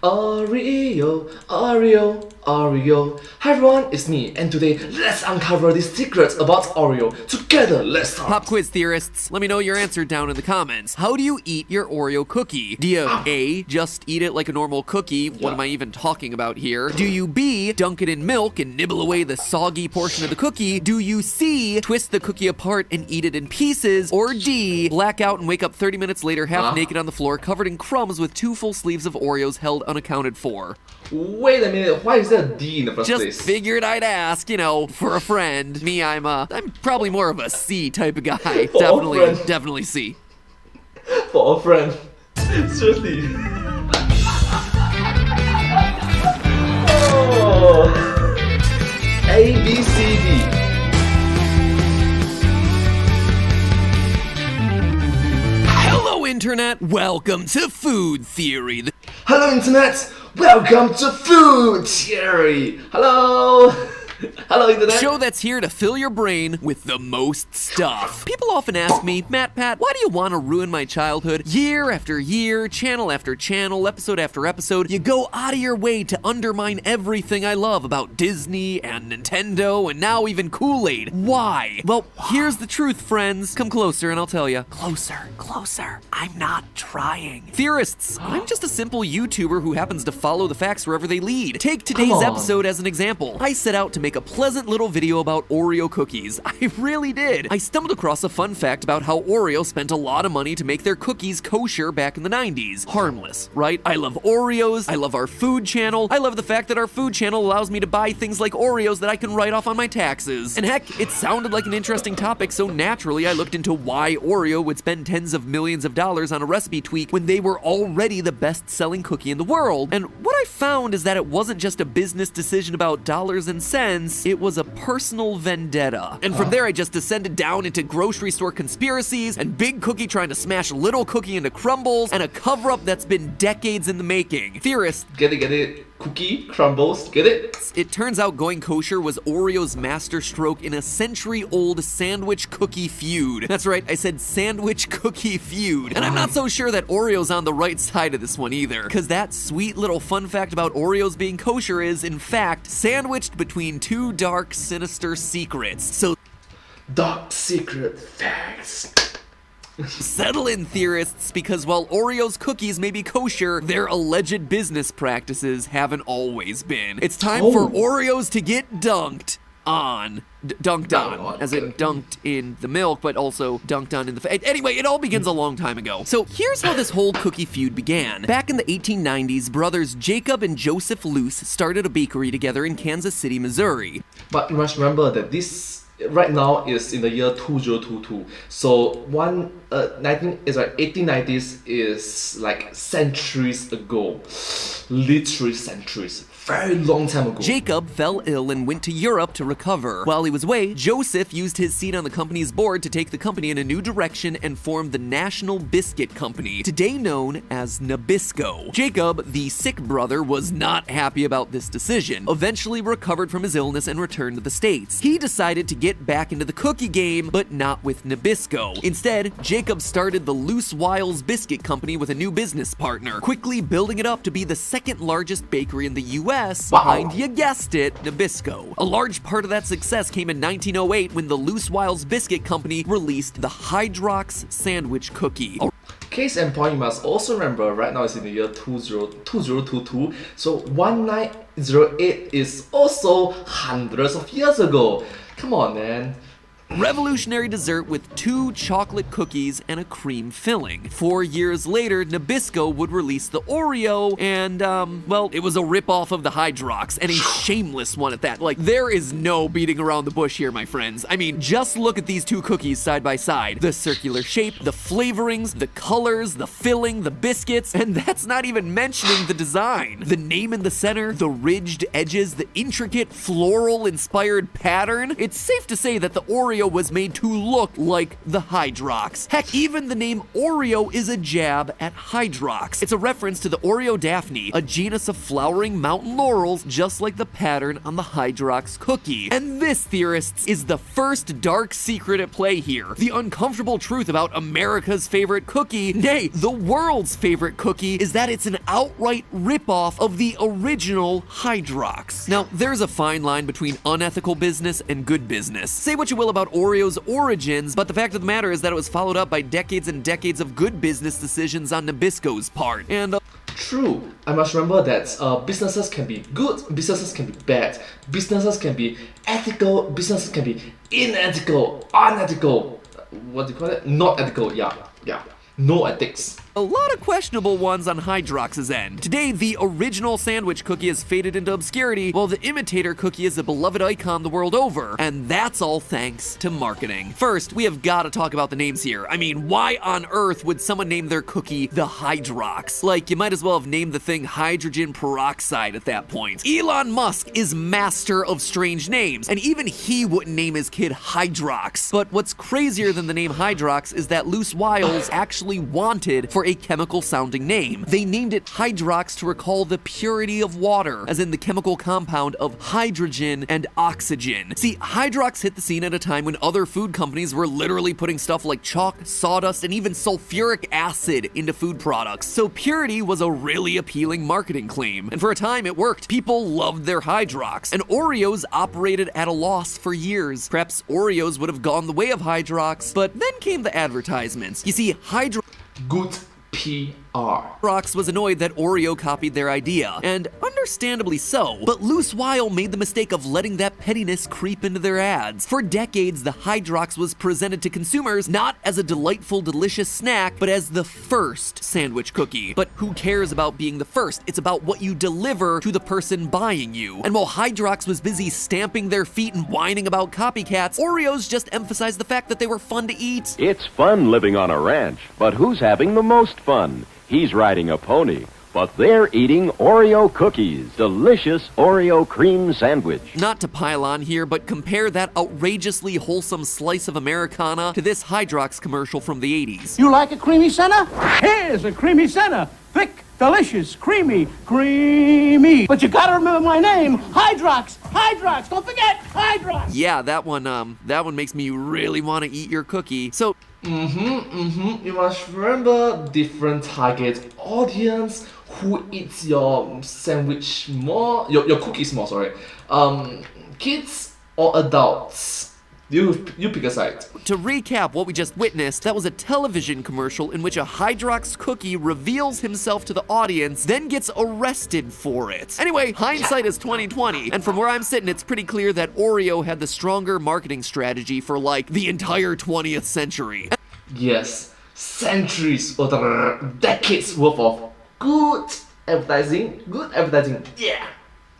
Oreo, Oreo, Oreo. Hi everyone, it's me, and today let's uncover the secrets about Oreo. Together, let's start. Pop quiz theorists, let me know your answer down in the comments. How do you eat your Oreo cookie? Do you A, just eat it like a normal cookie? What am I even talking about here? Do you B, dunk it in milk and nibble away the soggy portion of the cookie? Do you C, twist the cookie apart and eat it in pieces? Or D, black out and wake up 30 minutes later half naked on the floor covered in crumbs with 2 full sleeves of Oreos held unaccounted for? Wait a minute, why is there a D in the first place? Just figured I'd ask, you know, for a friend. Me, I'm probably more of a C type of guy. Definitely C. For a friend. Seriously. Oh. A, B, C, D. Hello, Internet. Welcome to Food Theory. Hello, Internet. Welcome to Food Theory. Hello. Hello, Internet. Show that's here to fill your brain with the most stuff. People often ask me, Pat, why do you want to ruin my childhood? Year after year, channel after channel, episode after episode, you go out of your way to undermine everything I love about Disney and Nintendo and now even Kool-Aid. Why? Well, here's the truth, friends. Come closer and I'll tell you. Closer. I'm not trying. Theorists, I'm just a simple YouTuber who happens to follow the facts wherever they lead. Take today's episode as an example. I set out to make a pleasant little video about Oreo cookies. I really did. I stumbled across a fun fact about how Oreo spent a lot of money to make their cookies kosher back in the 90s. Harmless, right? I love Oreos. I love our food channel. I love the fact that our food channel allows me to buy things like Oreos that I can write off on my taxes. And heck, it sounded like an interesting topic, so naturally I looked into why Oreo would spend tens of millions of dollars on a recipe tweak when they were already the best-selling cookie in the world. And what I found is that it wasn't just a business decision about dollars and cents, it was a personal vendetta. And from there I just descended down into grocery store conspiracies and Big Cookie trying to smash Little Cookie into crumbles and a cover-up that's been decades in the making. Theorists, get it? Cookie, crumbles, get it? It turns out going kosher was Oreo's masterstroke in a century-old sandwich cookie feud. That's right, I said sandwich cookie feud. And I'm not so sure that Oreo's on the right side of this one either, because that sweet little fun fact about Oreos being kosher is, in fact, sandwiched between 2 dark, sinister secrets. So, dark secret facts. Settle in, theorists, because while Oreo's cookies may be kosher, their alleged business practices haven't always been. It's time for Oreos to get dunked on. Dunked on, as in dunked in the milk, but also dunked on in the Anyway, it all begins a long time ago. So here's how this whole cookie feud began. Back in the 1890s, brothers Jacob and Joseph Luce started a bakery together in Kansas City, Missouri. But you must remember that this right now is in the year 2022. So 1890s is like centuries ago. Literally centuries. Very long time ago. Jacob fell ill and went to Europe to recover. While he was away, Joseph used his seat on the company's board to take the company in a new direction and formed the National Biscuit Company, today known as Nabisco. Jacob, the sick brother, was not happy about this decision, eventually recovered from his illness and returned to the States. He decided to get back into the cookie game, but not with Nabisco. Instead, Jacob started the Loose Wiles Biscuit Company with a new business partner, quickly building it up to be the second largest bakery in the U.S. behind, you guessed it, Nabisco. A large part of that success came in 1908 when the Loose Wiles Biscuit Company released the Hydrox Sandwich Cookie. Case in point, you must also remember right now it's in the year 2022, so 1908 is also hundreds of years ago. Come on, man. Revolutionary dessert with 2 chocolate cookies and a cream filling. 4 years later, Nabisco would release the Oreo, and, well, it was a ripoff of the Hydrox, and a shameless one at that. Like, there is no beating around the bush here, my friends. I mean, just look at these 2 cookies side by side. The circular shape, the flavorings, the colors, the filling, the biscuits, and that's not even mentioning the design. The name in the center, the ridged edges, the intricate floral-inspired pattern. It's safe to say that the Oreo Oreo was made to look like the Hydrox. Heck, even the name Oreo is a jab at Hydrox. It's a reference to the Oreodaphne, a genus of flowering mountain laurels just like the pattern on the Hydrox cookie. And this, theorists, is the first dark secret at play here. The uncomfortable truth about America's favorite cookie, nay, the world's favorite cookie, is that it's an outright ripoff of the original Hydrox. Now, there's a fine line between unethical business and good business. Say what you will about Oreo's origins, but the fact of the matter is that it was followed up by decades and decades of good business decisions on Nabisco's part. And True. I must remember that businesses can be good, businesses can be bad, businesses can be ethical, businesses can be unethical, what do you call it? Not ethical, yeah. No ethics. a lot of questionable ones on Hydrox's end. Today, the original sandwich cookie has faded into obscurity, while the imitator cookie is a beloved icon the world over, and that's all thanks to marketing. First, we have got to talk about the names here. I mean, why on earth would someone name their cookie the Hydrox? Like, you might as well have named the thing hydrogen peroxide at that point. Elon Musk is master of strange names, and even he wouldn't name his kid Hydrox. But what's crazier than the name Hydrox is that Loose Wiles actually wanted for a chemical sounding name. They named it Hydrox to recall the purity of water, as in the chemical compound of hydrogen and oxygen. See, Hydrox hit the scene at a time when other food companies were literally putting stuff like chalk, sawdust, and even sulfuric acid into food products. So purity was a really appealing marketing claim, and for a time it worked. People loved their Hydrox, and Oreos operated at a loss for years. Perhaps Oreos would have gone the way of Hydrox, but then came the advertisements. You see, Good PR. Hydrox was annoyed that Oreo copied their idea, and understandably so, but Loose Wile made the mistake of letting that pettiness creep into their ads. For decades, the Hydrox was presented to consumers not as a delightful, delicious snack, but as the first sandwich cookie. But who cares about being the first? It's about what you deliver to the person buying you. And while Hydrox was busy stamping their feet and whining about copycats, Oreos just emphasized the fact that they were fun to eat. It's fun living on a ranch, but who's having the most fun? He's riding a pony, but they're eating Oreo cookies. Delicious Oreo cream sandwich. Not to pile on here, but compare that outrageously wholesome slice of Americana to this Hydrox commercial from the 80s. You like a creamy center? Here's a creamy center. Thick, delicious, creamy. But you gotta remember my name, Hydrox. Hydrox, don't forget, Hydrox. Yeah, that one makes me really want to eat your cookie. So, You must remember different target audience who eats your sandwich more, your cookies more, sorry. Kids or adults? You pick a side. to recap what we just witnessed, that was a television commercial in which a Hydrox cookie reveals himself to the audience, then gets arrested for it. Anyway, hindsight is 2020, and from where I'm sitting, it's pretty clear that Oreo had the stronger marketing strategy for, like, the entire 20th century. Yes, centuries or decades worth of good advertising, yeah.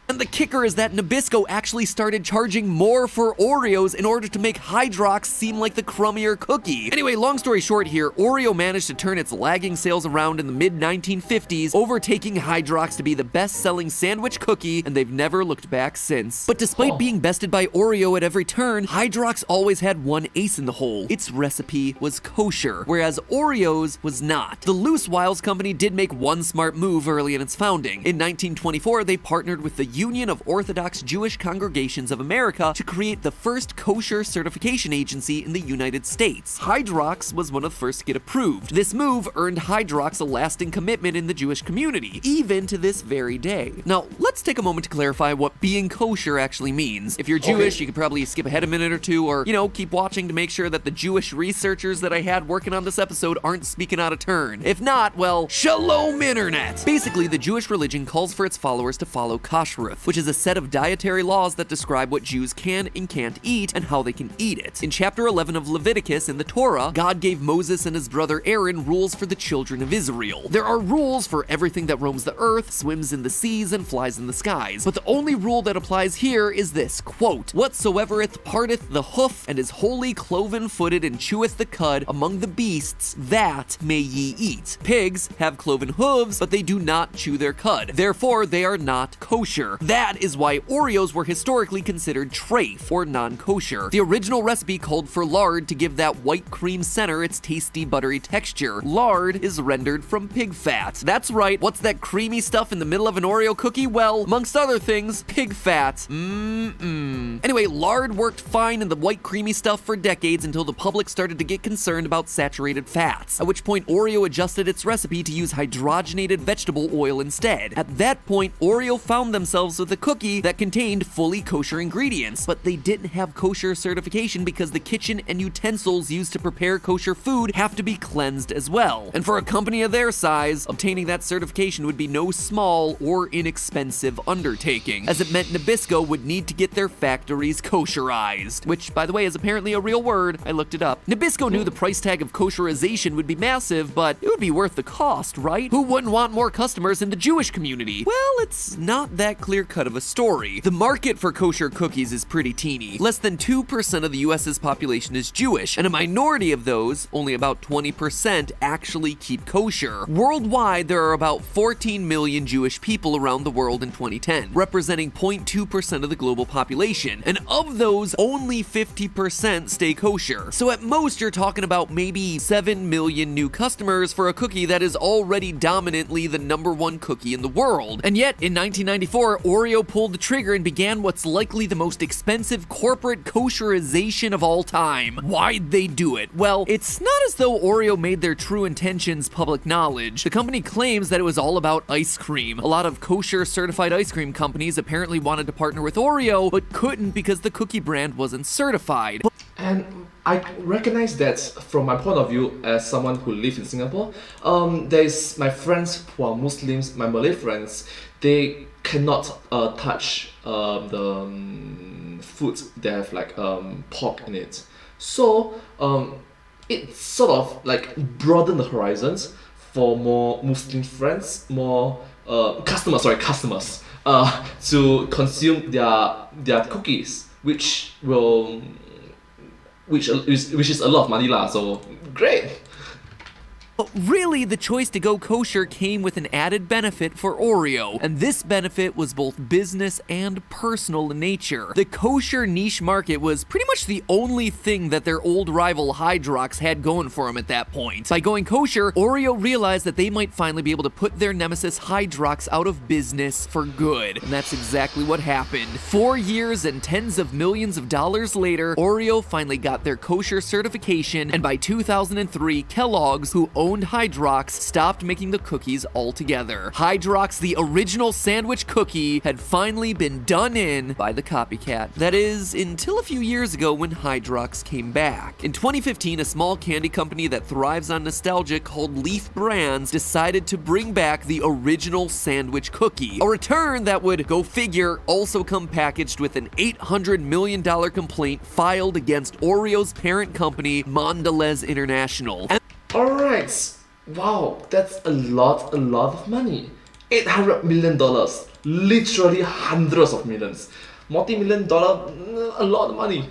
And the kicker is that Nabisco actually started charging more for Oreos in order to make Hydrox seem like the crummier cookie. Anyway, long story short here, Oreo managed to turn its lagging sales around in the mid-1950s, overtaking Hydrox to be the best-selling sandwich cookie, and they've never looked back since. But despite being bested by Oreo at every turn, Hydrox always had one ace in the hole. Its recipe was kosher, whereas Oreo's was not. The Loose Wiles company did make one smart move early in its founding. In 1924, they partnered with the Union of Orthodox Jewish Congregations of America to create the first kosher certification agency in the United States. Hydrox was one of the first to get approved. This move earned Hydrox a lasting commitment in the Jewish community, even to this very day. Now, let's take a moment to clarify what being kosher actually means. If you're Jewish, you could probably skip ahead a minute or two, or, keep watching to make sure that the Jewish researchers that I had working on this episode aren't speaking out of turn. If not, well, shalom internet! Basically, the Jewish religion calls for its followers to follow kashrut, which is a set of dietary laws that describe what Jews can and can't eat and how they can eat it. In chapter 11 of Leviticus in the Torah, God gave Moses and his brother Aaron rules for the children of Israel. There are rules for everything that roams the earth, swims in the seas, and flies in the skies. But the only rule that applies here is this, quote, "Whatsoevereth parteth the hoof and is wholly cloven-footed and cheweth the cud among the beasts, that may ye eat. Pigs have cloven hooves, but they do not chew their cud. Therefore they are not kosher. kosher. That is why Oreos were historically considered treif, or non-kosher. The original recipe called for lard to give that white cream center its tasty buttery texture. Lard is rendered from pig fat. That's right, what's that creamy stuff in the middle of an Oreo cookie? Well, amongst other things, pig fat. Anyway, lard worked fine in the white creamy stuff for decades until the public started to get concerned about saturated fats, at which point Oreo adjusted its recipe to use hydrogenated vegetable oil instead. At that point, Oreo found themselves with a cookie that contained fully kosher ingredients, but they didn't have kosher certification because the kitchen and utensils used to prepare kosher food have to be cleansed as well. And for a company of their size, obtaining that certification would be no small or inexpensive undertaking, as it meant Nabisco would need to get their factories kosherized, which, by the way, is apparently a real word. I looked it up. Nabisco knew the price tag of kosherization would be massive, but it would be worth the cost, right? Who wouldn't want more customers in the Jewish community? Well, it's not that clear-cut of a story. The market for kosher cookies is pretty teeny. Less than 2% of the US's population is Jewish, and a minority of those, only about 20%, actually keep kosher. Worldwide, there are about 14 million Jewish people around the world in 2010, representing 0.2% of the global population, and of those, only 50% stay kosher. So at most, you're talking about maybe 7 million new customers for a cookie that is already dominantly the #1 cookie in the world. And yet, in 1994, Oreo pulled the trigger and began what's likely the most expensive corporate kosherization of all time. Why'd they do it? Well, it's not as though Oreo made their true intentions public knowledge. The company claims that it was all about ice cream. A lot of kosher certified ice cream companies apparently wanted to partner with Oreo, but couldn't because the cookie brand wasn't certified. And I recognize that from my point of view as someone who lives in Singapore, there's my friends who are Muslims, my Malay friends, they cannot touch the food that have like pork in it. So it sort of like broadened the horizons for more Muslim friends, more customers to consume their cookies, which is a lot of money lah. So great. But really, the choice to go kosher came with an added benefit for Oreo, and this benefit was both business and personal in nature. The kosher niche market was pretty much the only thing that their old rival Hydrox had going for them at that point. By going kosher, Oreo realized that they might finally be able to put their nemesis Hydrox out of business for good, and that's exactly what happened. 4 years and tens of millions of dollars later, Oreo finally got their kosher certification, and by 2003, Kellogg's, who owned Hydrox, stopped making the cookies altogether. Hydrox, the original sandwich cookie, had finally been done in by the copycat. That is, until a few years ago when Hydrox came back. In 2015, a small candy company that thrives on nostalgia called Leaf Brands decided to bring back the original sandwich cookie. A return that would, go figure, also come packaged with an $800 million complaint filed against Oreo's parent company, Mondelez International. Alright, wow, that's a lot of money. $800 million, literally hundreds of millions. Multi-million-dollar, a lot of money.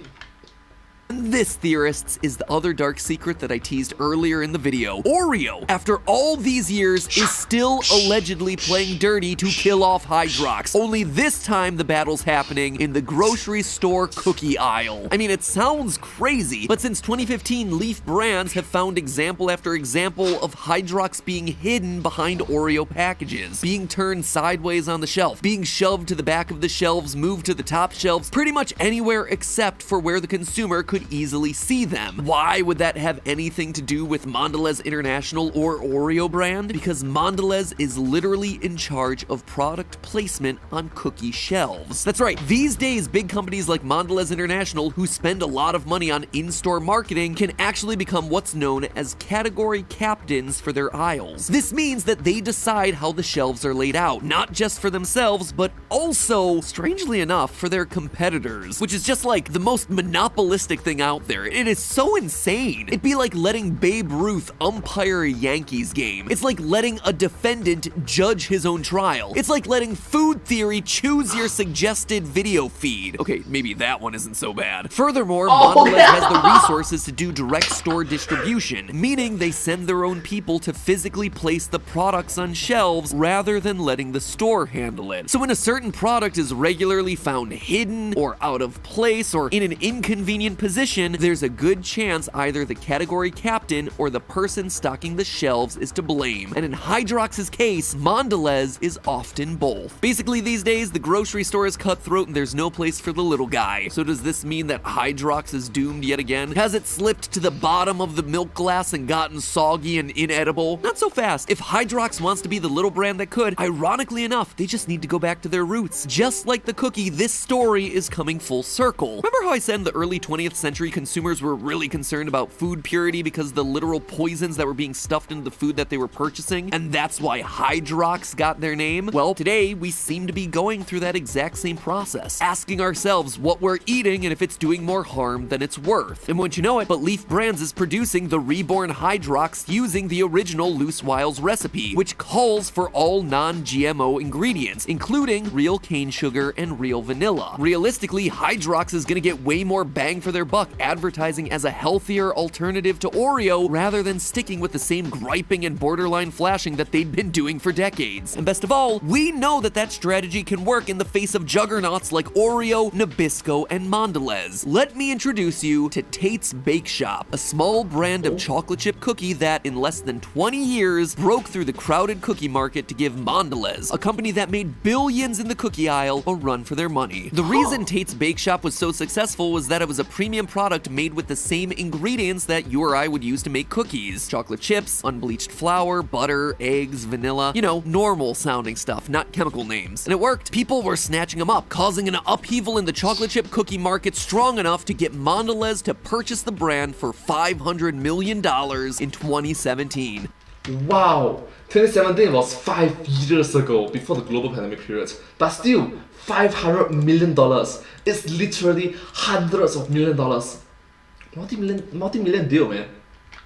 This, theorists, is the other dark secret that I teased earlier in the video. Oreo, after all these years, is still allegedly playing dirty to kill off Hydrox. Only this time the battle's happening in the grocery store cookie aisle. I mean, it sounds crazy, but since 2015, Leaf Brands have found example after example of Hydrox being hidden behind Oreo packages, being turned sideways on the shelf, being shoved to the back of the shelves, moved to the top shelves, pretty much anywhere except for where the consumer could easily see them. Why would that have anything to do with Mondelez International or Oreo brand? Because Mondelez is literally in charge of product placement on cookie shelves. That's right, these days big companies like Mondelez International, who spend a lot of money on in-store marketing, can actually become what's known as category captains for their aisles. This means that they decide how the shelves are laid out, not just for themselves, but also, strangely enough, for their competitors, which is just like the most monopolistic thing out there. It is so insane. It'd be like letting Babe Ruth umpire a Yankees game. It's like letting a defendant judge his own trial. It's like letting Food Theory choose your suggested video feed. Okay, maybe that one isn't so bad. Furthermore, Mondelez has the resources to do direct store distribution, meaning they send their own people to physically place the products on shelves rather than letting the store handle it. So when a certain product is regularly found hidden or out of place or in an inconvenient position, there's a good chance either the category captain or the person stocking the shelves is to blame. And in Hydrox's case, Mondelez is often both. Basically these days, the grocery store is cutthroat and there's no place for the little guy. So does this mean that Hydrox is doomed yet again? Has it slipped to the bottom of the milk glass and gotten soggy and inedible? Not so fast. If Hydrox wants to be the little brand that could, ironically enough, they just need to go back to their roots. Just like the cookie, this story is coming full circle. Remember how I said in the early 20th century consumers were really concerned about food purity because of the literal poisons that were being stuffed into the food that they were purchasing? And that's why Hydrox got their name? Well, today we seem to be going through that exact same process, asking ourselves what we're eating and if it's doing more harm than it's worth. And once you know it, But Leaf Brands is producing the reborn Hydrox using the original Loose Wiles recipe, which calls for all non-GMO ingredients, including real cane sugar and real vanilla. Realistically, Hydrox is gonna get way more bang for their buck advertising as a healthier alternative to Oreo rather than sticking with the same griping and borderline flashing that they'd been doing for decades. And best of all, we know that that strategy can work in the face of juggernauts like Oreo, Nabisco, and Mondelez. Let me introduce you to Tate's Bake Shop, a small brand of chocolate chip cookie that in less than 20 years broke through the crowded cookie market to give Mondelez, a company that made billions in the cookie aisle, a run for their money. The reason Tate's Bake Shop was so successful was that it was a premium product made with the same ingredients that you or I would use to make cookies. Chocolate chips, unbleached flour, butter, eggs, vanilla, you know, normal sounding stuff, not chemical names. And it worked. People were snatching them up, causing an upheaval in the chocolate chip cookie market strong enough to get Mondelez to purchase the brand for $500 million in 2017. Wow, 2017 was 5 years ago, before the global pandemic period. But still, $500 million. It's literally hundreds of million dollars. Multi-million deal, man.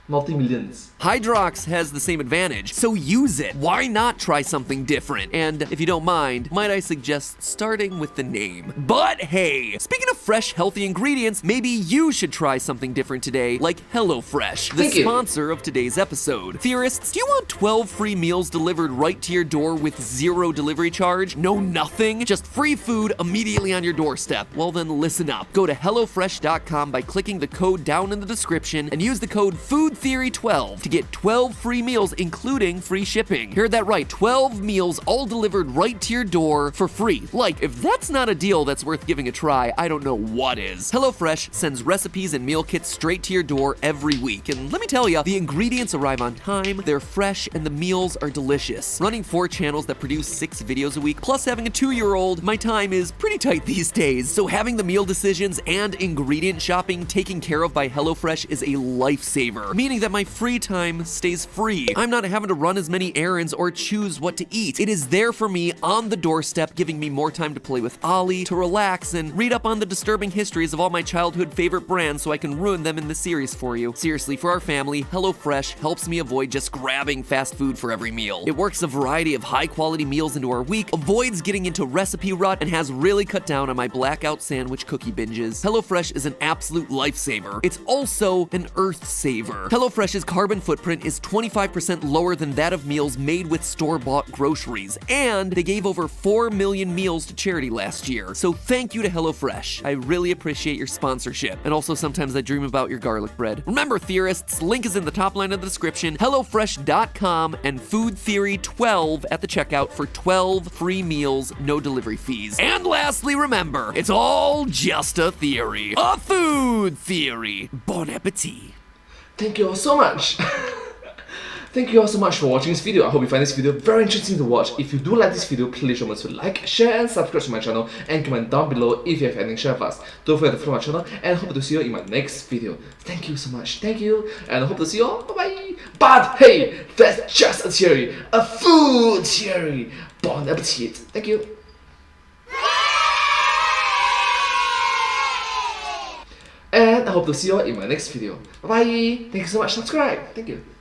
Multi-millions. Hydrox has the same advantage, so use it. Why not try something different? And if you don't mind, might I suggest starting with the name? But hey, speaking of fresh, healthy ingredients, maybe you should try something different today, like HelloFresh, the sponsor of today's episode. Theorists, do you want 12 free meals delivered right to your door with zero delivery charge? No nothing? Just free food immediately on your doorstep? Well then listen up. Go to HelloFresh.com by clicking the code down in the description and use the code FOODTHEORY12 to get 12 free meals including free shipping. Heard that right, 12 meals all delivered right to your door for free. Like, if that's not a deal that's worth giving a try, I don't know what is. HelloFresh sends recipes and meal kits straight to your door every week, and let me tell you, the ingredients arrive on time, they're fresh, and the meals are delicious. Running 4 channels that produce 6 videos a week, plus having a 2-year-old, my time is pretty tight these days, so having the meal decisions and ingredient shopping taken care of by HelloFresh is a lifesaver, meaning that my free time stays free. I'm not having to run as many errands or choose what to eat. It is there for me on the doorstep, giving me more time to play with Ollie, to relax, and read up on the disturbing histories of all my childhood favorite brands so I can ruin them in the series for you. Seriously, for our family, HelloFresh helps me avoid just grabbing fast food for every meal. It works a variety of high-quality meals into our week, avoids getting into recipe rut, and has really cut down on my blackout sandwich cookie binges. HelloFresh is an absolute lifesaver. It's also an earth saver. HelloFresh's carbon footprint is 25% lower than that of meals made with store-bought groceries, and they gave over 4 million meals to charity last year. So thank you to HelloFresh. I really appreciate your sponsorship. And also sometimes I dream about your garlic bread. Remember, theorists, link is in the top line of the description, HelloFresh.com, and Food Theory 12 at the checkout for 12 free meals, no delivery fees. And lastly, remember, it's all just a theory. A food theory. Bon appetit. Thank you all so much. Thank you all so much for watching this video. I hope you find this video very interesting to watch. If you do like this video, please remember to like, share, and subscribe to my channel, and comment down below if you have anything to share with us. Don't forget to follow my channel, and hope to see you in my next video. Thank you so much. Thank you, and I hope to see you all. Bye bye. But hey, that's just a theory, a food theory. Bon appetit. Thank you. And I hope to see you all in my next video. Bye bye. Thank you so much. Subscribe. Thank you.